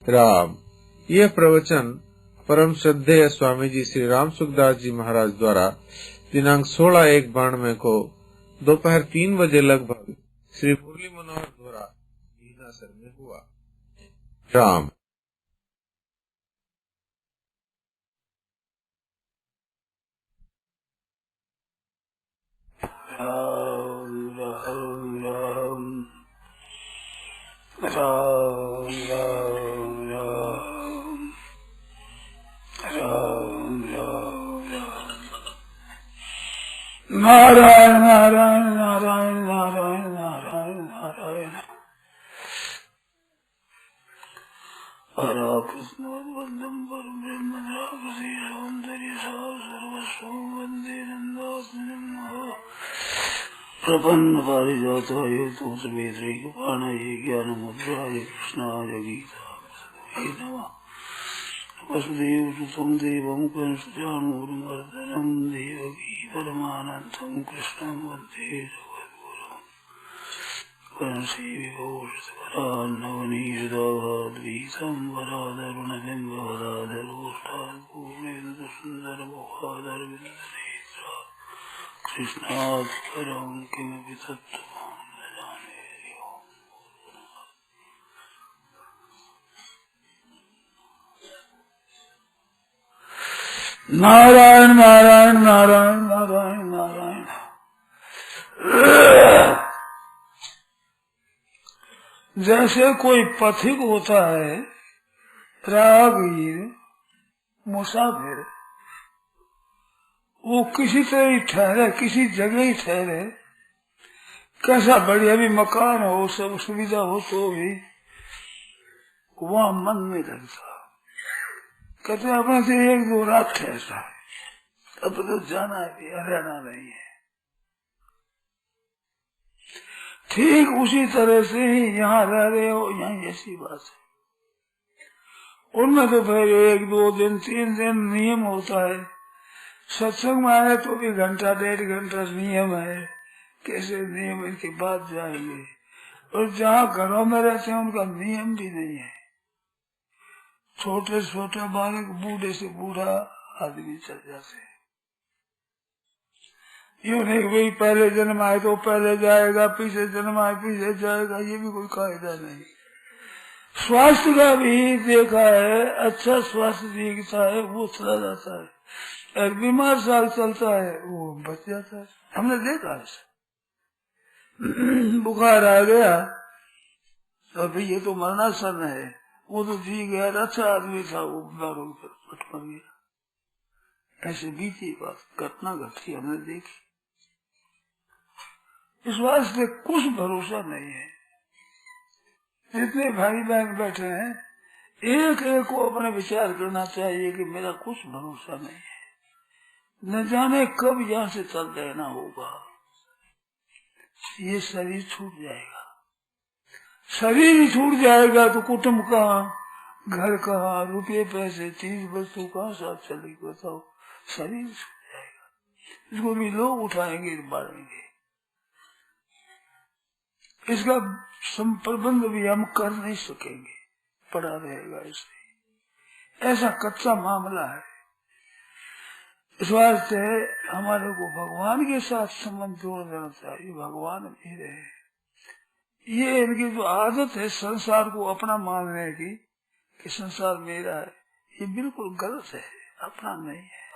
राम। यह प्रवचन परम श्रद्धेय स्वामी जी श्री राम सुखदास जी महाराज द्वारा दिनांक 16/1/92 को दोपहर 3 बजे लगभग श्री मुरली मनोहर द्वारा हीनासर में हुआ। राम। नारायण नारायण नारायण नारायण नारायण नारायण। हरे कृष्ण वंदम परम ब्रह्म सौंदर्य सर्वस्व वंदे नंदात्मनः प्रपन्न पारिजाताय तोत्रवेत्रैकपाणये ज्ञानमुद्राय कृष्णाय गीताय नमः। वसुदेव सुतं देवं कंसचाणूरमर्दनं देवकी परमानन्दं कृष्णं वन्दे जगद्गुरुं। कंसैर्विभूषितकरान्नवनीयुधाद्वीतं वराधरुणबिम्बवराधरोष्टाद्भूमेन्दुसुन्दरमुखादरविन्दनेत्रा कृष्णाधिकरं किमपि तत्त्वं न जाने। नारायण नारायण नारायण नारायण नारायण। जैसे कोई पथिक होता है, राहगीर, मुसाफिर, वो किसी तरह ही ठहरे, किसी जगह ही ठहरे, कैसा बढ़िया भी मकान हो, सब सुविधा हो तो भी वहाँ मन नहीं लगता। कहते अपने से 1-2 रात ठहरता है, अब तो जाना है, रहना नहीं है। ठीक उसी तरह से ही यहाँ रह रहे हो, यहाँ ऐसी बात है। उनमें तो फिर 1-2 दिन 3 दिन नियम होता है। सत्संग में आए तो भी घंटा 1.5 घंटा नियम है, कैसे नियम इनके बाद जाएंगे। और जहाँ घरों में रहते हैं उनका नियम भी नहीं है। छोटे छोटे बालक, बूढ़े से बूढ़ा आदमी चल जाते हैं। यूँ नहीं वही पहले जन्म आए तो पहले जाएगा, पीछे जन्म आए पीछे जाएगा, ये भी कोई कायदा नहीं। स्वास्थ्य का भी देखा है, अच्छा स्वास्थ्य दिखता है वो चला जाता है, और बीमार साल चलता है वो बच जाता है। हमने देखा है बुखार आ गया तो अभी ये तो मरणासन है, वो तो जी गया, अच्छा आदमी था, वो बीमार होकर पट मर गया। ऐसे बीती बात, घटना घटी, हमने देखी। इस वास्ते कुछ भरोसा नहीं है। जितने भाई बहन बैठे हैं, एक एक को अपने विचार करना चाहिए कि मेरा कुछ भरोसा नहीं है, न जाने कब यहाँ से चल देना होगा। ये शरीर छूट जाएगा, शरीर ही छूट जाएगा तो कुटुंब कहाँ, घर कहाँ, रुपये पैसे चीज वस्तु कहाँ साथ चलेगी बताओ। शरीर छूट जाएगा, इसको भी लोग उठाएंगे मारेंगे। इसका संप्रबंध भी हम कर नहीं सकेंगे, पड़ा रहेगा ऐसे। ऐसा कच्चा मामला है। इस वास्ते हमारे को भगवान के साथ संबंध जोड़ देना चाहिए। भगवान भी रहे, ये इनकी जो आदत है संसार को अपना मानने की कि संसार मेरा है, ये बिल्कुल गलत है, अपना नहीं है।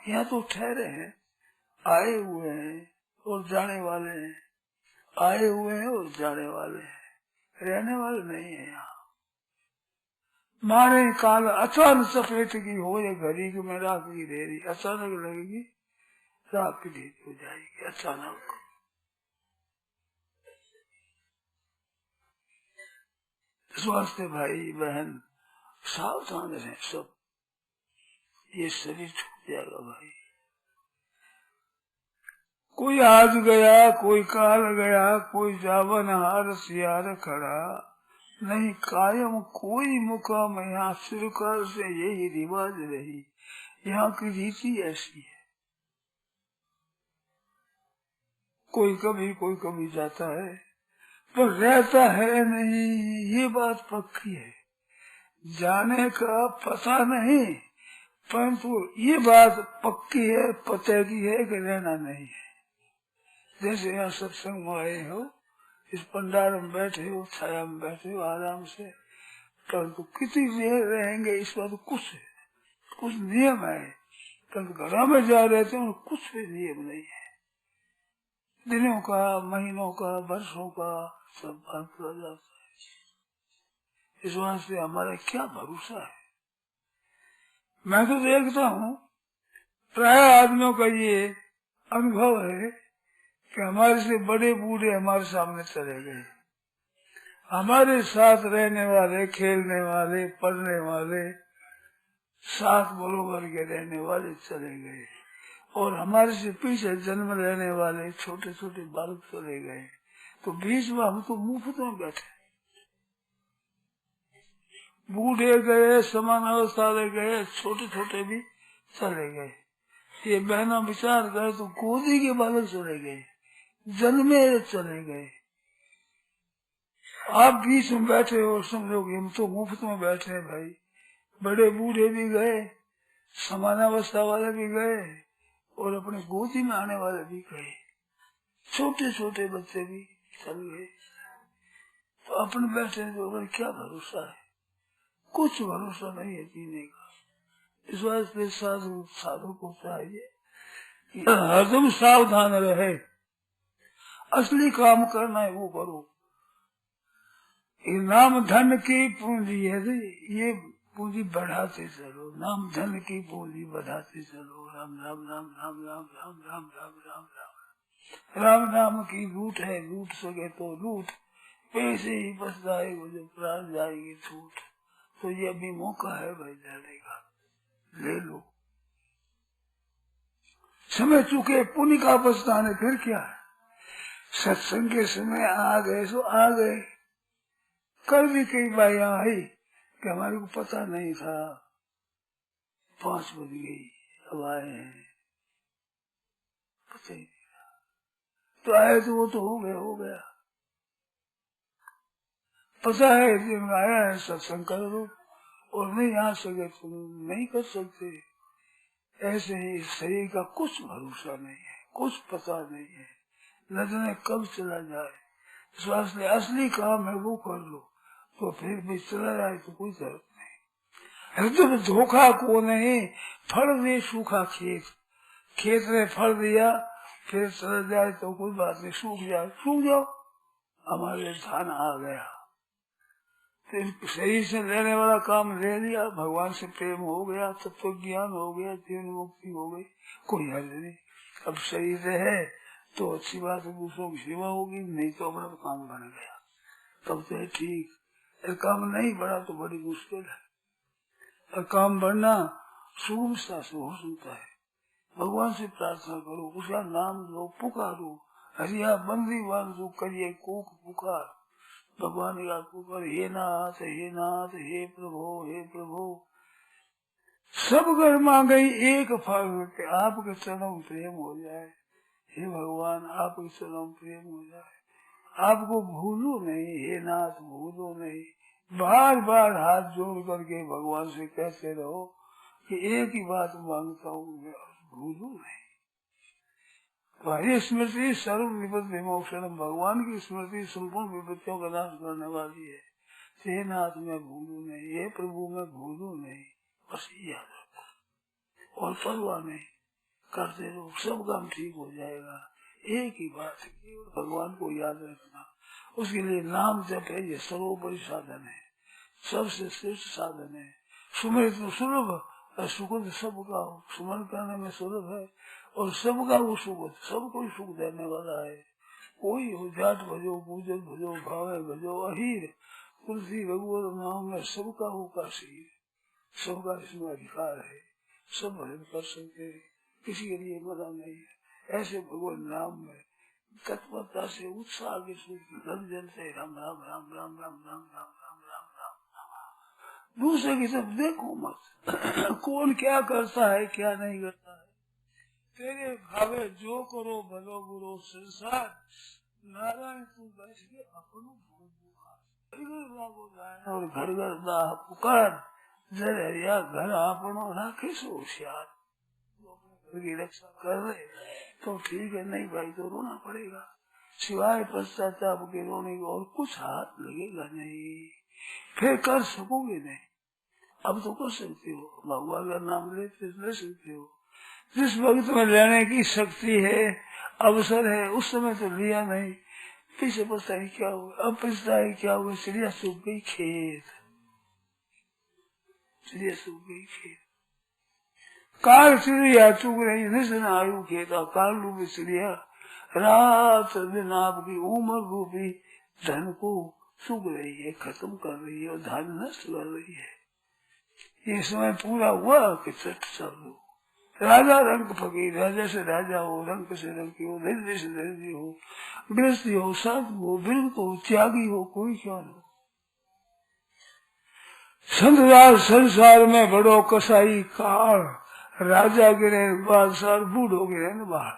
यहाँ तो ठहरे हैं, आए हुए हैं और जाने वाले हैं, आए हुए हैं और जाने वाले हैं, रहने वाले नहीं है यहाँ। मारे काल अचानक सफेद की हो या घड़ी की में राख की देरी, अचानक लगेगी राख की देरी हो जाएगी अचानक। इस वास्ते भाई बहन सावधान रहे सब, ये शरीर छूट जाएगा भाई। कोई आज गया, कोई काल गया, कोई जावन हार सियार खड़ा, नहीं कायम कोई मुकाम। यहाँ सरकार से यही रिवाज रही, यहाँ की रीति ऐसी है। कोई कभी जाता है, पर रहता है नहीं, ये बात पक्की है। जाने का पता नहीं, परंतु ये बात पक्की है, पते की है कि रहना नहीं है। जैसे यहाँ सत्संग में आए हो, इस पंडाल में बैठे हो, छाया में बैठे हो आराम से, परंतु कितनी देर रहेंगे इस बात कुछ नियम है। परंतु घरों में जा रहे थे कुछ भी नियम नहीं है। दिनों का, महीनों का, वर्षों का सब बात किया जाता है। इस बात से हमारा क्या भरोसा है। मैं तो देखता हूँ प्राय आदमियों का ये अनुभव है कि हमारे से बड़े बूढ़े हमारे सामने चले गए, हमारे साथ रहने वाले, खेलने वाले, पढ़ने वाले, साथ बरोबर के रहने वाले चले गए, और हमारे से पीछे जन्म लेने वाले छोटे छोटे बालक चले गए। तो बीच में हम तो मुफ्त में बैठे, बूढ़े गए, समान अवस्था गए, छोटे छोटे भी चले गए। ये बहना विचार करे तो गोदी के बालक चले गए, जन्मे चले गए। आप बीच में बैठे हो, समझोगे हम तो मुफ्त में बैठे हैं भाई। बड़े बूढ़े भी गए, समान अवस्था वाले भी गए, और अपने गोदी में आने वाले भी गए, छोटे छोटे बच्चे भी चल गए। तो अपने बैठे तो क्या भरोसा है, कुछ भरोसा नहीं है जीने का। इस वास्ते साधु को चाहिए कि हरदम सावधान रहे, असली काम करना है वो करो। ये नाम धन की पूंजी है, ये पूंजी बढ़ाते चलो, नाम धन की पूंजी बढ़ाते चलो। राम राम राम राम राम राम राम राम राम राम राम नाम की लूट है, लूट सके तो लूट, पैसे ही बस जाएगा जो प्राण जाएगी छूट। तो ये अभी मौका है भाई जाने का, ले लो। समय चुके पुण्य का पछताने फिर क्या है। सत्संग के समय आ गए सो आ गए। कल भी कई बार यहाँ आई कि हमारे को पता नहीं था, 5 बज गई, अब आए हैं, पता ही नहीं। तो आए तो वो तो हो गया। पता है दिन आया है सत्संग कर लो, और नहीं आ सके तो नहीं कर सकते। ऐसे ही शरीर का कुछ भरोसा नहीं है, कुछ पता नहीं है, न जाने कब चला जाए। इस वास्ते असली काम है वो कर लो, तो फिर भी चला जाए तो कोई जरूरत नहीं। हृदय धोखा को नहीं, फल दे सूखा खेत ने फल दिया, फिर चला जाए तो कोई बात नहीं, सूख जाओ। हमारे धान आ गया, तो शरीर से लेने वाला काम ले लिया, भगवान से प्रेम हो गया, तब तो ज्ञान हो गया, जीवन मुक्ति हो गई, कोई हर्ज नहीं। अब शरीर से है तो अच्छी बात है, दूसरों की सेवा होगी, नहीं तो अपना काम बन गया तब तो है ठीक। काम नहीं बढ़ा तो बड़ी मुश्किल है। और काम बढ़ना सुगमता से हो सकता है। भगवान से प्रार्थना करो, उसका नाम लो, पुकारो, हरिया बंदी बांधो करिए कूक पुकार, भगवान का पुकार, हे नाथ हे प्रभु। सब घर मांगे एक फल के आपके चरण प्रेम हो जाए। हे भगवान आपके चरण प्रेम हो जाए, आपको भूलो नहीं, हे नाथ भूलो नहीं। बार बार हाथ जोड़ करके भगवान से कहते रहो कि एक ही बात मांगता हूँ, भूलो नहीं। तो हरि स्मृति सर्व विपत्ति विमोक्षण, भगवान की स्मृति संपूर्ण विपत्तियों का नाश करने वाली है। हे नाथ मैं भूलू नहीं, हे प्रभु मैं भूलू नहीं, बस याद रखो और परवाह नहीं करते रहो, सब काम ठीक हो जाएगा। एक ही बात है, भगवान को याद रखना, उसके लिए नाम जप है, ये सर्वोपरि साधन है, सबसे श्रेष्ठ साधन है। सुमर तो सुलभ, सुख सबका सुमर करने में सुलभ है, और सबका वो सुख, सबको ही सुख देने वाला है। कोई हो, जाट भजो, पूजन भजो, भावे भजो, अहीर तुलसी रघुवर नाम में सबका वो काशी, सबका इसमें अधिकार है, सब भजन कर सकते हैं, किसी के लिए मना नहीं है। ऐसे भगवान नाम में तत्परता से उत्साह के घर जलते राम राम राम राम राम राम राम राम राम राम। दूसरे की तरफ देखो मत कौन क्या करता है क्या नहीं करता है, तेरे भावे जो करो भलो बुरो संसार, नारायण तू बैठ के अपनो और घर घर दाह पुकार जरिया घर आपनो राखे सो होशियार। घर की रक्षा कर रहे तो ठीक है, नहीं भाई तो रोना पड़ेगा। सिवाय पश्चाताप के रोने को और कुछ हाथ लगेगा नहीं, फिर कर सकोगे नहीं। अब तो कर सकते हो, भगवान का नाम ले सकते हो। जिस वक्त में लेने की शक्ति है, अवसर है, उस समय तो लिया नहीं, पीछे पछता है क्या हुआ, अब पछता है क्या हुआ। चिड़िया सूख गई खेत, चिड़िया सूख गई खेत। काल चिड़िया चुग रही निशन आयु खेता, काल रूपी चिड़िया रात दिन आपकी उम्र रूपी धन को चुग रही है, खत्म कर रही है और धन नष्ट कर रही है। ये समय पूरा हुआ कि चट चलो। राजा रंग फकीर, राजा से राजा हो, रंग से रंग हो, धैर्य से धैर्य हो, गृहस्थी हो, साधु हो, वृद्ध हो, त्यागी हो, कोई क्यों न हो। संतदार संसार में बड़ो कसाई काल, राजा गिरे बादशाह, बूढ़ो गिरे बाढ़।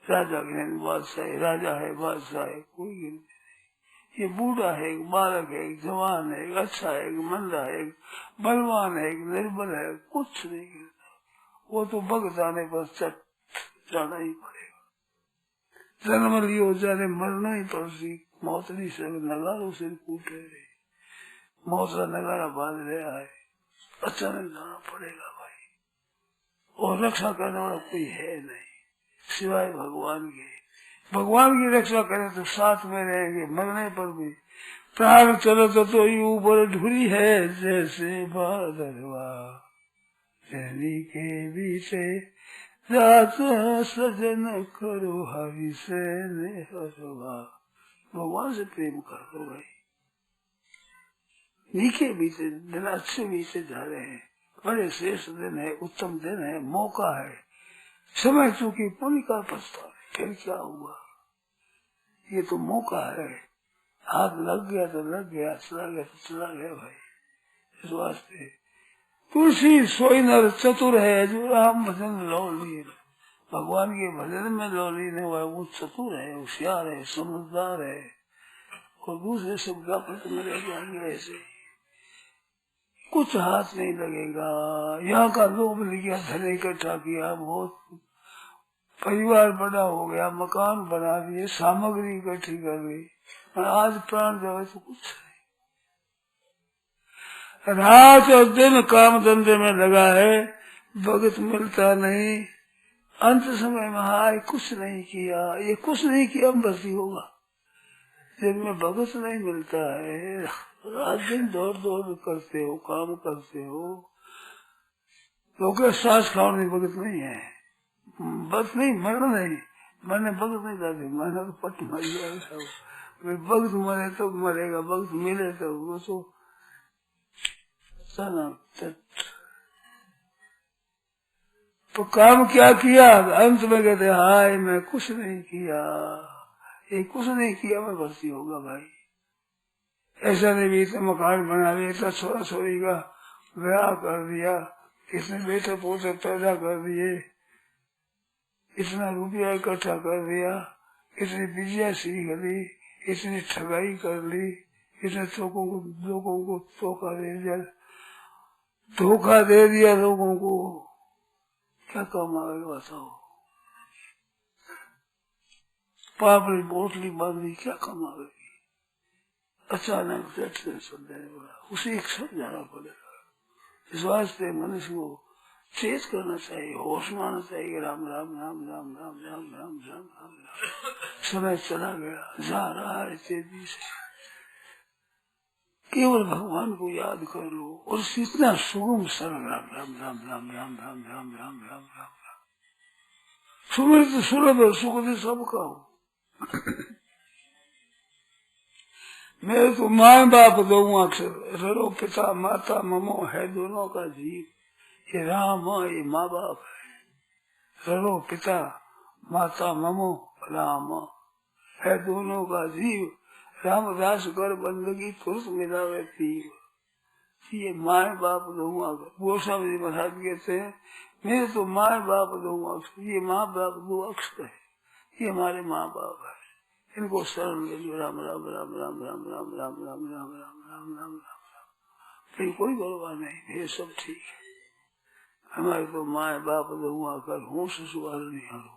राजा गिरे बादशाह, राजा है बादशाह है, कोई गिरे नहीं। ये बूढ़ा है, एक बालक है, एक जवान है, एक अच्छा है, एक मंदा है, एक बलवान है, एक निर्बल है, कुछ नहीं गिरता। वो तो वक्त आने पर चट जाना ही पड़ेगा। जन्म लियो जाने मरना ही पड़ती, मौत नहीं सब नगारों से कूटे रहे, मौत का नगारा बांध रहा है, अचानक जाना पड़ेगा भाई। और रक्षा करने वाला कोई है नहीं सिवाय भगवान के। भगवान की रक्षा करें तो साथ में रहेंगे, मरने पर भी। प्राण चलो तो ही ऊपर ढुरी है जैसे बादलवा, रहनी के बीचे रात सजन करो हरि से हरवा। भगवान से प्रेम कर दो भाई। नीचे बीते दिन अच्छे बीते जा रहे हैं, बड़े श्रेष्ठ दिन है, उत्तम दिन है, मौका है। समय चूंकि पुण्य का पछतावा, फिर क्या हुआ, ये तो मौका है। हाथ लग गया तो लग गया, चला गया तो चला गया भाई। इस वास्ते तुलसी सोई नर चतुर है, जो राम भजन लो लिए, भगवान के भजन में लो लेने वाला वो चतुर है, होशियार है, समझदार है। और दूसरे सब का में रह जाएंगे ऐसे, कुछ हाथ नहीं लगेगा। यहाँ का लोभ लिया, धन इकट्ठा किया, बहुत परिवार बड़ा हो गया, मकान बना दिए, सामग्री इकट्ठी कर ली, और आज प्राण जाए तो कुछ नहीं। रात और दिन काम धंधे में लगा है, भगत मिलता नहीं। अंत समय में हाय कुछ नहीं किया, ये कुछ नहीं किया बस ही होगा। जिनमें भगत नहीं मिलता है, रात दिन दौड़ दौड़ करते हो, काम करते हो, तो सांस खाने भगत नहीं है। बस नहीं, मरना नहीं, मैंने भगत नहीं जाती, मैंने तो पट मर गया। भगत मरे तो मरेगा, भगत मिले तो वो तो तो काम क्या किया, अंत में कहते हाय मैं कुछ नहीं किया, ये कुछ नहीं किया मैं भर्ती होगा भाई। ऐसा नहीं भी मकान बना लिया, इतना छोरा छोरी का विवाह कर दिया, किसने बेटे पोते पैदा कर दिए, इतना रुपया इकट्ठा कर दिया, इतनी विजय सीख ली, इतनी ठगाई कर ली, इतने लोगों को धोखा दे दिया, धोखा दे दिया लोगों को, क्या काम आएगा बताओ। पापड़ी बोतली बांधी क्या काम आएगी। अचानक से सुन देने वाला उसे एक सब जाना पड़ेगा। इस वास्ते मनुष्य को चेत करना चाहिए, होश में आना चाहिए। राम राम राम राम राम राम राम राम राम राम। समय चला गया, जा रहा है तेजी से। केवल भगवान को याद कर लो, और इतना सुगम सरल राम राम राम राम राम राम राम राम राम राम। सुमित सुलभ सुख सबका हो। मैं तो माँ बाप दो अक्षर, रो पिता माता ममो है दोनों का जीव। ये राम ये माँ बाप है, रो पिता माता ममो राम है दोनों का जीव। रामदास कर बंदगी तुरंत मिलावे पीव। ये माँ बाप दो अक्षर, गोस्वामी जी महाराज कहते हैं मेरे तो माँ बाप दो अक्षर, ये माँ बाप दो अक्षर है, ये हमारे माँ बाप है। इनको शरण ले लो, राम राम राम राम राम राम राम राम राम राम राम राम राम। फिर कोई परवाह नहीं, ये सब ठीक है। हमारे तो माए बाप हुआ कर हूँ ससुराल नहीं हरो,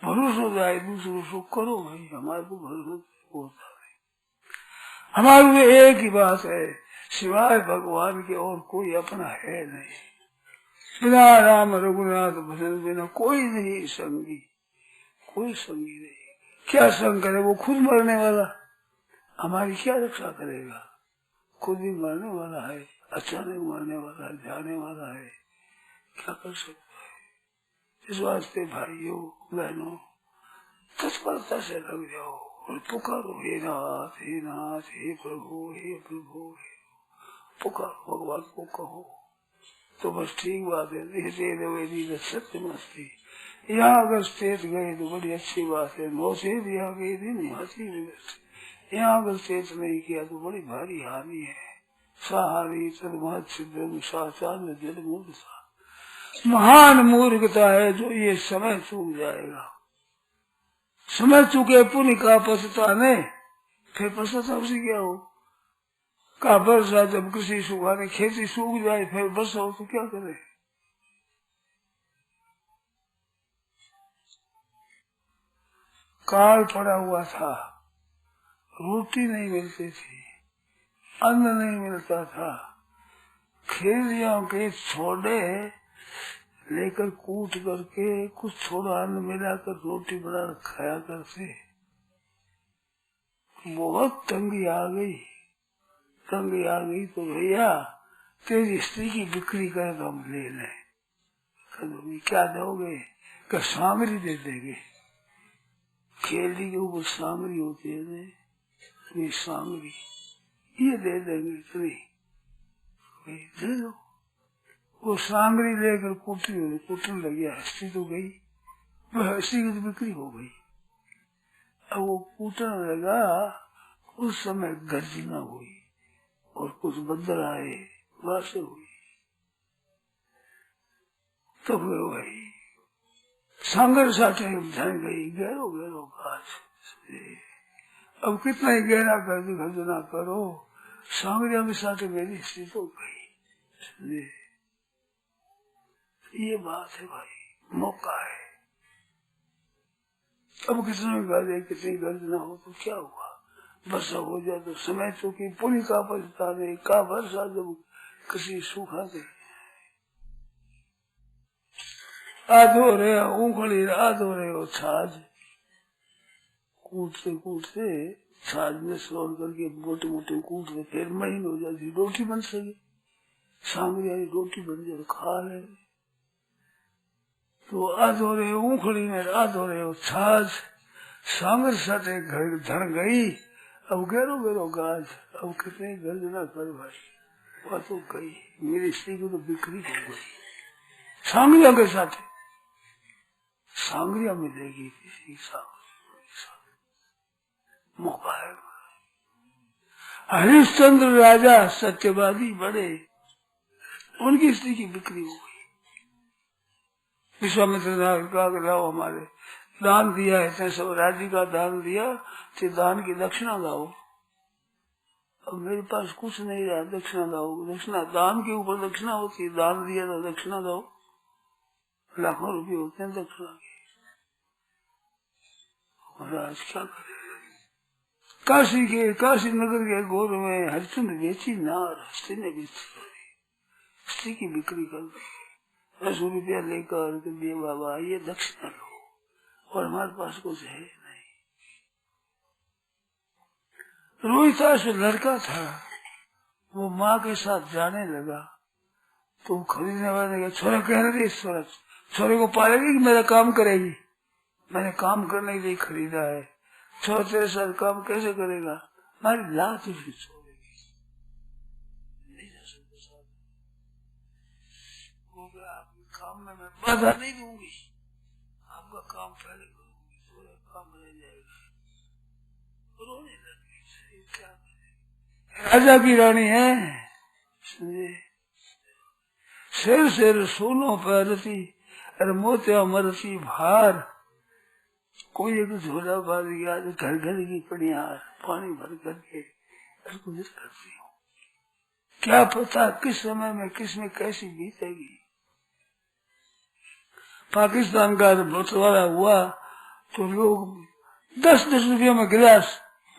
भरोसा जाए दूसरों सुख करो भाई, हमारे को भरोसा होता नहीं। हमारे लिए एक ही बात है, सिवाय भगवान के और कोई अपना है नहीं। बिना राम रघुनाथ भजन बिना कोई नहीं संगी, कोई संगी नहीं। क्या संग करे, वो खुद मरने वाला, हमारी क्या रक्षा करेगा? खुद भी मरने वाला है, अचानक मरने वाला है, जाने वाला है, क्या कर सकता है? इस वास्ते भाइयों बहनों तत्परता से लग जाओ और पुकारो, हे नाथ हे नाथ, हे प्रभु हे प्रभु, पुकारो भगवान को कहो तो बस ठीक बात है। सत्य मस्ती यहाँ अगर स्टेट गए तो बड़ी अच्छी बात है, नौसेद यहाँ गई थी नहीं हाथी व्यवस्था, यहाँ अगर स्टेट नहीं किया तो बड़ी भारी हानि है। सहारी तदमहत सिद्धम साचार जल मूर्खता, महान मूर्खता है जो ये समय चूक जाएगा। समय चुके पुण्य का पछताने, फिर पछतावा से क्या हो? का वर्षा जब कृषि सुखाने खेती सूख जाए फिर वर्षा हो तो क्या करे? काल पड़ा हुआ था, रोटी नहीं मिलती थी, अन्न नहीं मिलता था, खेलियों के छोड़े लेकर कूट करके कुछ थोड़ा अन्न मिलाकर रोटी बना खाया करते। बहुत तंगी आ गई, तंगी आ गई तो भैया तेरी स्त्री की बिक्री कर तो हम ले लें। क्या दोगे? क्या सामरी दे देंगे? खेली के ऊपर सामरी होती है ने, ये सामरी ये दे देंगे, दे दो। वो सामरी लेकर कुटने लग गया, स्त्री तो गई, वह स्त्री की तो बिक्री हो गई। अब वो कूटने लगा, उस समय गर्जना हुई और कुछ बदल आए, बारिश हुई, तो वही सांगर साटे धन गई, गहरो गहरो घास। अब कितना ही गहरा कर दो गर्जना करो, सांगरिया में साटे मेरी स्थिति तो गई। ये बात है भाई, मौका है। अब कितने गाजे कितनी गर्जना हो तो क्या हुआ? वर्षा हो जाए तो समय चुकी पुण्य का पछताने का, वर्षा जब किसी सूखा दे आधो रहे ऊँखड़ी आधो रहे हो छाछ, कूटते कूटते छाछ में सोल करके मोटे मोटे कूटते फिर महीन हो जाती, रोटी बन सके, सांगरी वाली रोटी बन जाए खा ले। तो आधो रहे ऊँखड़ी में आधो रहे हो छाछ, सांगर साथे घर धन गई, अब गहरो गहरो गाज। अब कितने गर्जना कर भाई, वह तो गई, मेरी स्त्री को तो बिक्री हो गई सांगरिया के साथ। सांगरिया मिलेगी किसी मौका है। हरिश्चंद्र राजा सत्यवादी बड़े, उनकी स्त्री की बिक्री हो गई। विश्वामित्र का लाओ हमारे दान दिया है, सब राज्य का दान दिया, तो दान की दक्षिणा लाओ। अब मेरे पास कुछ नहीं रहा, दक्षिणा लाओ। दक्षिणा दान के ऊपर दक्षिणा होती है, दान दिया तो दक्षिणा दो, लाखों रुपए होते हैं दक्षिणा के। और आज क्या करे? काशी नगर के गोर में हरिचंद्र बेची नार, स्त्री ने बेची, स्त्री की बिक्री कर दी, 10 रुपया लेकर दिए, बाबा ये दक्षिणा लो, और हमारे पास कुछ है नहीं। रोहितास लड़का था, वो माँ के साथ जाने लगा तो खरीदने वाले का छोरा कह रहे थे, छोरे को पालेगी कि मेरा काम करेगी? मैंने काम करने के लिए खरीदा है, छोरा तेरे साथ काम कैसे करेगा? हमारी लात उसकी छोड़ेगी, नहीं जा सकता। काम में मैं बाधा नहीं दूंगी, आपका काम पहले करूंगी, थोड़ा काम रह जाएगा। रोने लगी, क्या करें? राजा की रानी है, शेर शेर सोनो पैरती, अरे मोतिया मरती भार, कोई एक झोला भर गया तो घर घर की पड़ियार पानी भर करके गुजर करती हूँ। क्या पता किस समय में किस में कैसी बीतेगी। पाकिस्तान का बंटवारा हुआ तो लोग 10-10 रुपये में गिलास,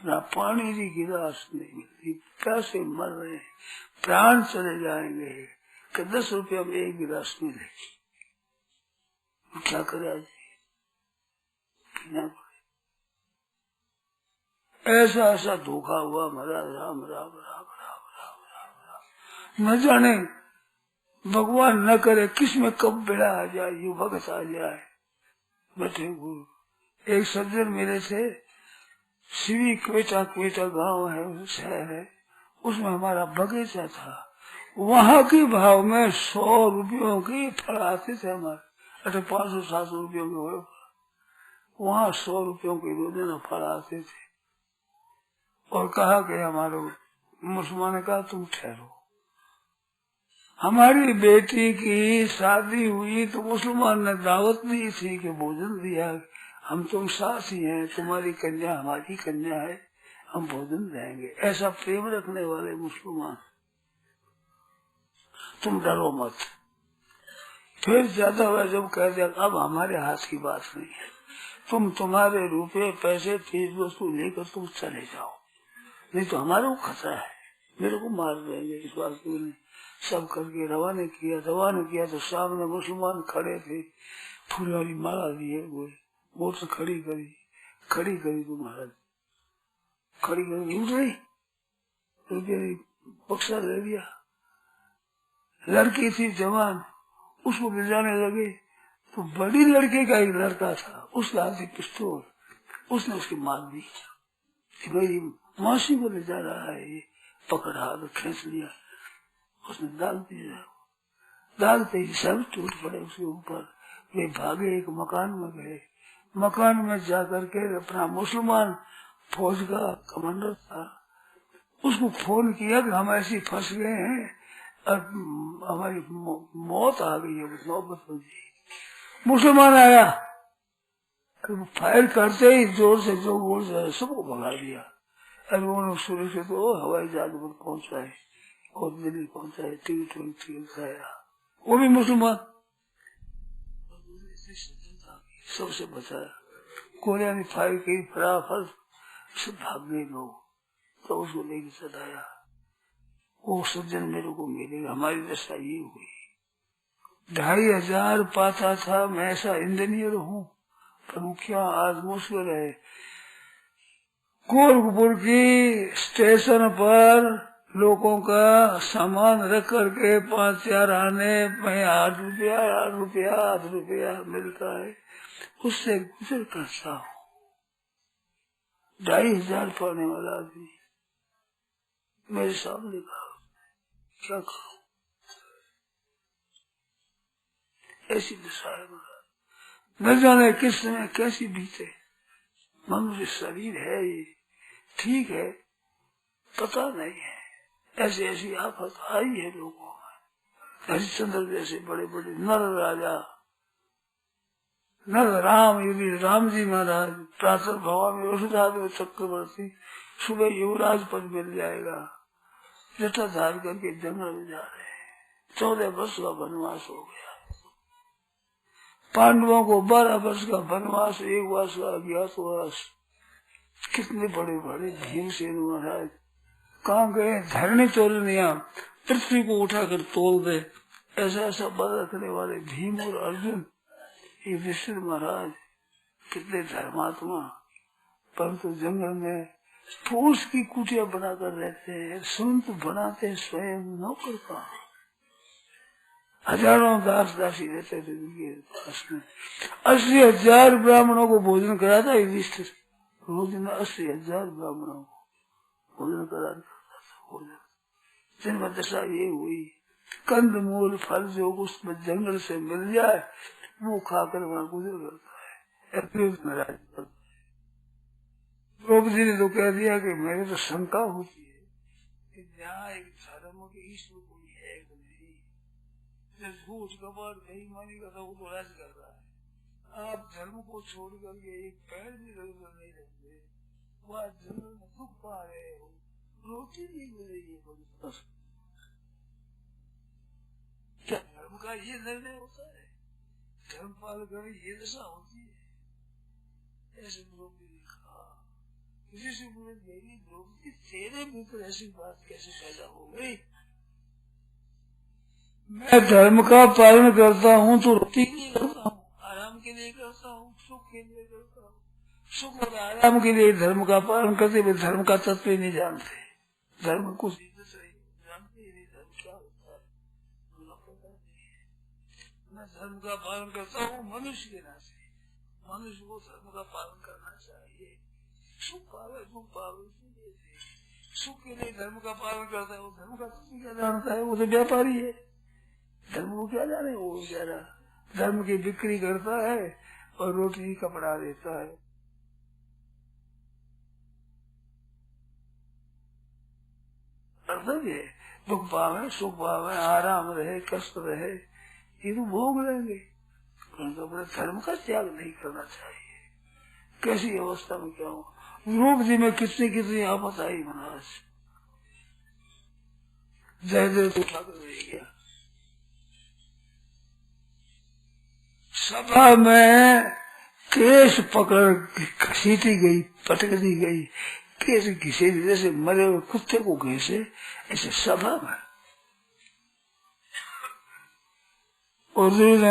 ना पानी की गिलास नहीं मिलती, पैसे मर रहे हैं, प्राण चले जाएंगे कि 10 रुपये में एक गिलास मिले। क्या करे आज पीना पड़े। ऐसा धोखा हुआ हमारा। राम राम राम राम राम राम राम। न जाने भगवान न करे किस में कब बेड़ा आ जाए, यू भगत आ जाए। बैठे गुरु एक सज्जन मेरे से श्री क्वेटा गांव है, शहर है, उसमें हमारा बगीचा था। वहाँ के भाव में 100 रुपयों के फल आते थे हमारे। अच्छा 500-700 रुपयों के हुए, वहाँ 100 रुपयों के रोजाना फल आते थे। और कहा कि हमारे मुसलमान ने कहा तुम ठहरो, हमारी बेटी की शादी हुई तो मुसलमान ने दावत दी थी कि भोजन दिया, हम तुम साथ ही हैं, तुम्हारी कन्या हमारी कन्या है, हम भोजन देंगे। ऐसा प्रेम रखने वाले मुसलमान, तुम डरो मत। फिर ज्यादा हुआ जब कह दिया अब हमारे हाथ की बात नहीं है, तुम तुम्हारे रुपए पैसे चीज वस्तु लेकर तुम चले जाओ, नहीं तो हमारा खतरा है, मेरे को मार देंगे। इस बात को सब करके रवाना किया तो सामने मुसलमान खड़े थे, फूल वाली माला दिए हुए, मोटर खड़ी करी तो महाराज खड़ी करी उठ रही, रुपये बक्सा ले लिया। लड़की थी जवान, उसको ले जाने लगे तो बड़ी लड़के का एक लड़का था, उसके हाथ में पिस्तौल, उसने उसकी मार दी कि मेरी मौसी को ले जा रहा है, ये पकड़ हाथ खींच लिया, उसने डाल दिया। डालते ही सब टूट पड़े उसके ऊपर। वे भागे एक मकान में गए, मकान में जाकर के अपना मुसलमान फौज का कमांडर था, उसको फोन किया कि हम ऐसे फंस गए हैं और हमारी मौत आ गई है, नौबत हो गई। मुसलमान आया, फायर करते ही जोर से जो गोल जाए सबको भगा दिया। और उन्होंने शुरू से तो हवाई जहाज पर पहुंचाए और दिल्ली पहुंचाए, टिकट आया, वो भी मुसलमान, सबसे बचाया। कोरिया ने फायर की, फटाफट सब भाग गए लोग, तो उसको लेके चलाया। वो सज्जन मेरे को मिलेगा, हमारी दशा ये हुई। 2500 पाता था, मैं ऐसा इंजीनियर हूँ, पर क्या आज मुश्किल है। गोरखपुर की स्टेशन पर लोगों का सामान रख करके 5-4 आने में 8 रुपया मिलता है, उससे गुजर करता हूँ। 2500 पाने वाला आदमी मेरे सामने कहा क्या करूं, ऐसी दशा है। न जाने किस समय कैसी बीते। मनुष्य शरीर है ये, ठीक है, पता नहीं है, ऐसी आफत आई है लोगों में। हरिश्चंद्र जैसे बड़े बड़े नर राजा, नर राम, यदि राम जी महाराज प्रातः भवा में वसुधा में चक्रवर्ती, सुबह युवराज पद मिल जाएगा, जटा धार करके जंगल में जा रहे हैं। 14 वर्ष का वनवास हो गया। पांडवों को 12 वर्ष का वनवास, 1 वर्ष का अज्ञातवास। कितने बड़े बड़े भीमसेन महाराज कहाँ गए, धरनी तोलनिया, पृथ्वी को उठाकर तोल दे, ऐसा बल रखने वाले भीम और अर्जुन, युधिष्ठिर महाराज कितने धर्मात्मा, परंतु जंगल में फूस की कुटिया बनाकर रहते हैं, संत बनाते स्वयं नौकर का। हजारों दास दासी रहते थे उनके पास में। 80,000 ब्राह्मणों को भोजन कराता युधिष्ठिर, रोज में 80,000 ब्राह्मणों को भोजन कराता था। जिनमें दशा ये हुई, कंद मूल फल जो उसमें जंगल से मिल जाए वो खाकर वहां गुजर करता है। द्रौपदी ने तो कह दिया कि मेरे तो शंका होती है कि जहाँ एक धर्म के ईश्वर कोई है नहीं, झूठ कपट बेईमानी का तो वो तो राज कर रहा है, आप धर्म को छोड़ करके एक पैर भी रगड़ नहीं रहते, वह जंगल में दुख पा रहे हो, रोटी नहीं मिल रही है, बड़ी क्या धर्म का ये निर्णय होता है? धर्म पालन कर ये दशा होती है। ऐसे द्रौपदी ने कहा, किसी से बोले मेरी द्रौपदी तेरे भीतर ऐसी बात कैसे पैदा हो गई? मैं धर्म का पालन करता हूँ तो रोटी के लिए करता हूँ, आराम के लिए करता हूँ, सुख के लिए करता हूँ। सुख और आराम के लिए धर्म का पालन करते हुए धर्म का तत्व ही नहीं जानते। धर्म कुछ जानते ही नहीं, धर्म क्या होता है पता नहीं है। मैं धर्म का पालन करता हूँ मनुष्य के नाते, मनुष्य को धर्म का पालन करना चाहिए। सुख पावे दुख पावे, सुख के लिए धर्म का पालन करता है, वो धर्म का तत्व क्या जानता है? वो तो व्यापारी है, धर्म को क्या जाने? वो बेचारा धर्म की बिक्री करता है और रोटी कपड़ा देता है। कर्तव्य दुख पावे सुख पावे, आराम रहे कष्ट रहे, ये तो भोग लेंगे, परंतु अपने धर्म का त्याग नहीं करना चाहिए। कैसी अवस्था में क्या हो, द्रौपदी में कितनी कितनी आपत आई महाराज। जय जय तो ठाकुर रह गया। सभा में केस पकड़ घसीटी गई, पटक दी गई, केस घिसे जैसे मरे हुए कुत्ते को घिसे, ऐसे सभा में। और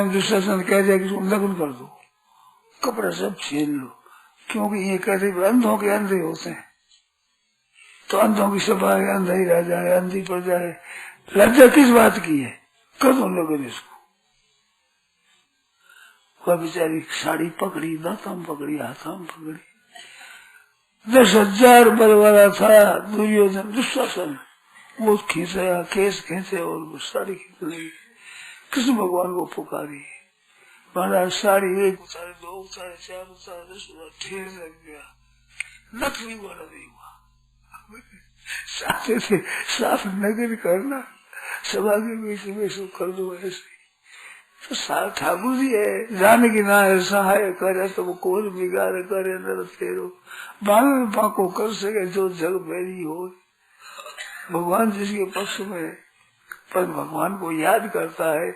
दुशासन कह दिया कि तुम लग्न कर दो, कपड़ा सब छीन लो, क्योंकि ये कहते अंधों के अंधे होते हैं, तो अंधों की सभा अंधा ही रह जाए, अंधी पड़ जाए, लज्जा किस बात की है? कर दो लग्न इसको। वह बेचारी साड़ी पकड़ी, दाताम पकड़ी, हाथाम पकड़ी। 10,000 बल वाला था दुर्योधन दुशासन, वो खींचा केस खींचे और साड़ी खींच लगी। कृष्ण भगवान को पुकारी, महाराज साड़ी एक उतारे, 2 उतारे, 4 उतारे, 10 उतारे, ढेर लग गया, नकली वाला नहीं हुआ। चाहते थे साफ नगर करना, सभा के बीच में सब कर दो ऐसे। तो ठाकुर जी है, जान की ना है सहाय करे तो वो कौन बिगाड़ करे नर तेरो, बाल पाको कर सके जो जग मेरी हो। भगवान जिसके पक्ष में, पर भगवान को याद करता है,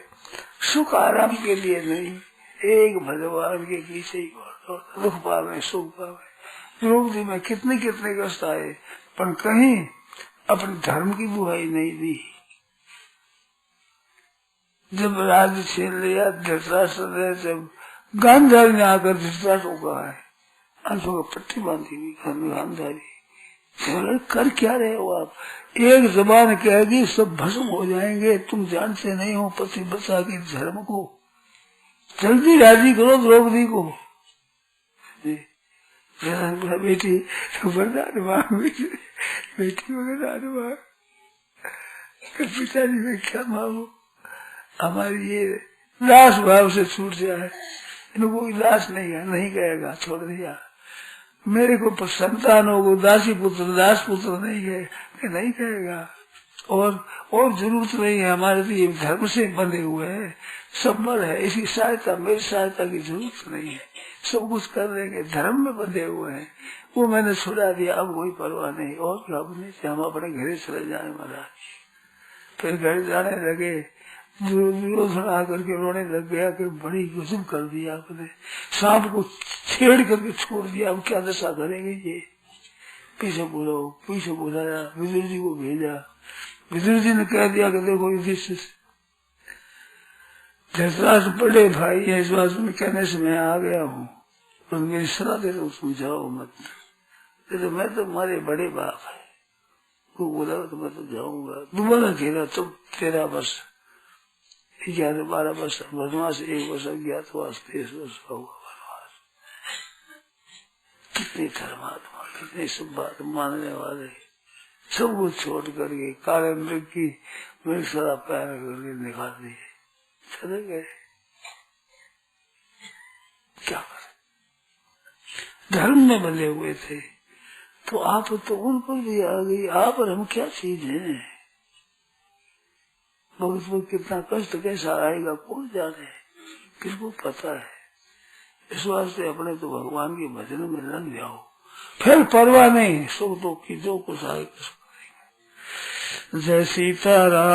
सुख आराम के लिए नहीं, एक भगवान के पीछे ही दुख पावे सुख पावे। द्रौपदी में कितने कितने कष्ट आए, पर कहीं अपने धर्म की दुहाई नहीं दी। जब राज्य छीन लिया धृतराष्ट्र ने, जब गांधारी ने आकर धृतराष्ट्र को कहा है, आंखों का पट्टी बांधी हुई गांधारी, कर क्या रहे हो आप? एक जबान कहेगी सब भस्म हो जाएंगे, तुम जानते नहीं हो पति बचा के धर्म को, जल्दी राजी करो द्रौपदी को। बेटी वरदान मांग, बेटी वरदान मांग, पिताजी में क्या मांगो, हमारी ये दास भाव से छूट जाए। इनको कोई दास नहीं है, नहीं कहेगा, छोड़ दिया। मेरे को संतान हो, दासी पुत्र दास पुत्र नहीं है, नहीं कहेगा। और जरूरत नहीं है, हमारे तो ये धर्म से बंधे हुए हैं, संबल है, इसकी सहायता मेरी सहायता की जरूरत नहीं है, सब कुछ कर देंगे, धर्म में बंधे हुए हैं, वो मैंने छुड़ा दिया, अब कोई परवाह नहीं। और क्या नहीं, हम अपने घरे चले जाए महाराज। फिर घर जाने लगे, दुर्योधन आकर के रोने लग गया कि बड़ी गजब कर दिया आपने, सांप को छेड़ करके छोड़ दिया, अब क्या दशा करेंगे ये। पीछे बुलाया, विदुर जी को भेजा। विदुर जी ने कह दिया कि देखो युधिष्ठिर, धृतराष्ट्र बड़े भाई है, इस बात में कहने से मैं आ गया हूँ, तो मेरी सलाह दे दो, समझाओ मत। तो मैं तो हमारे बड़े बाप है, वो बोला तो मैं तो जाऊंगा। दोबारा घेरा तो 13 वर्ष, 11-12 वर्ष वनवास, 1 वर्ष अज्ञातवास, 23 वर्ष का हुआ वनवास। कितने धर्मात्मा, कितने सब बात मानने वाले, सब कुछ छोड़ करके काले मृग की मृग सरा पैर करके निकाल दिए, चले गए। क्या करें, धर्म में बंधे हुए थे, तो आप तो उन पर भी आ गई, आप और हम क्या चीज है। भगवत कितना कष्ट कैसा आएगा कौन जाने, किसको पता है। इस वास्ते अपने तो भगवान के भजन में लग जाओ, फिर परवाह नहीं, सुख दुख की जो कुछ आए। जय सीताराम।